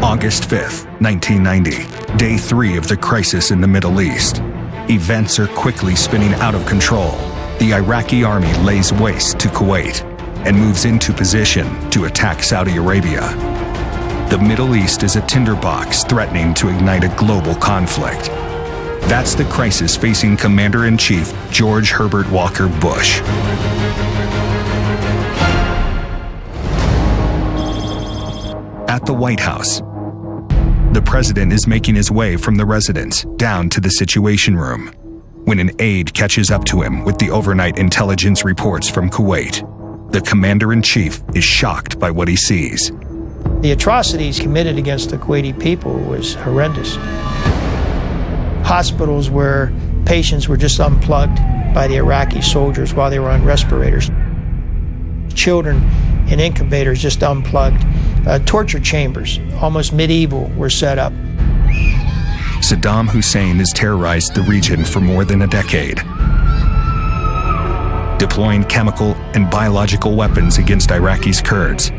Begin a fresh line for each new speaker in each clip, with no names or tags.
August 5th, 1990, day 3 of the crisis in the Middle East. Events are quickly spinning out of control. The Iraqi army lays waste to Kuwait and moves into position to attack Saudi Arabia. The Middle East is a tinderbox threatening to ignite a global conflict. That's the crisis facing Commander-in-Chief George Herbert Walker Bush. At the White House, the president is making his way from the residence down to the Situation Room when an aide catches up to him with the overnight intelligence reports from Kuwait. The commander-in-chief is shocked by what he sees.
The atrocities committed against the Kuwaiti people was horrendous. Hospitals where patients were just unplugged by the Iraqi soldiers while they were on respirators. Children in incubators just unplugged. Torture chambers, almost medieval, were set up.
Saddam Hussein has terrorized the region for more than a decade, deploying chemical and biological weapons against Iraqi's Kurds,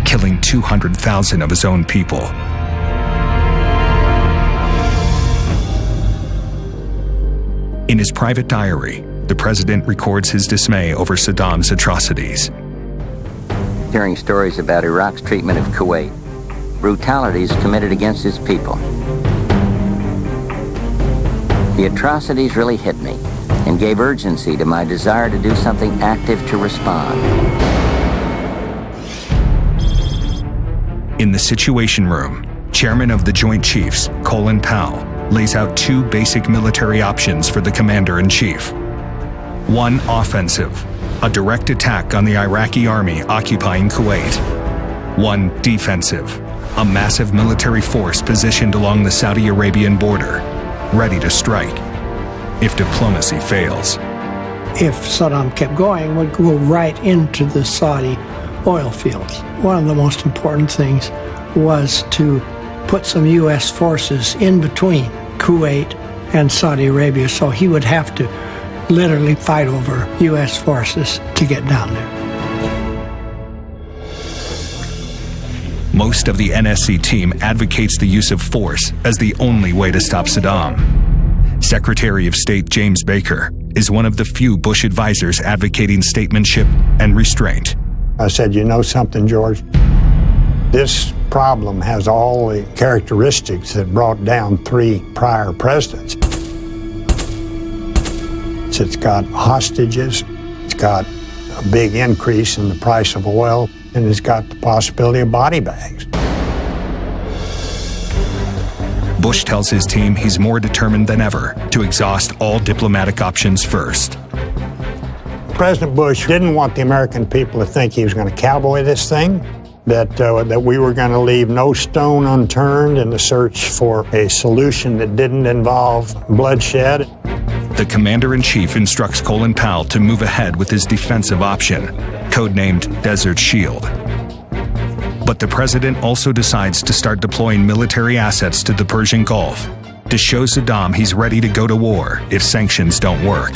killing 200,000 of his own people. In his private diary, the president records his dismay over Saddam's atrocities.
Hearing stories about Iraq's treatment of Kuwait, brutalities committed against its people. The atrocities really hit me and gave urgency to my desire to do something active to respond.
In the Situation Room, Chairman of the Joint Chiefs, Colin Powell, lays out 2 basic military options for the commander-in-chief. One offensive, a direct attack on the Iraqi army occupying Kuwait. One defensive, a massive military force positioned along the Saudi Arabian border, ready to strike if diplomacy fails.
If Saddam kept going, we'd go right into the Saudi oil fields. One of the most important things was to put some U.S. forces in between Kuwait and Saudi Arabia, so he would have to literally fight over U.S. forces to get down there.
Most of the NSC team advocates the use of force as the only way to stop Saddam. Secretary of State James Baker is one of the few Bush advisors advocating statesmanship and restraint.
I said, you know something, George? This problem has all the characteristics that brought down 3 prior presidents. It's got hostages, it's got a big increase in the price of oil, and it's got the possibility of body bags.
Bush tells his team he's more determined than ever to exhaust all diplomatic options first.
President Bush didn't want the American people to think he was going to cowboy this thing, that we were going to leave no stone unturned in the search for a solution that didn't involve bloodshed.
The commander-in-chief instructs Colin Powell to move ahead with his defensive option, codenamed Desert Shield. But the president also decides to start deploying military assets to the Persian Gulf to show Saddam he's ready to go to war if sanctions don't work.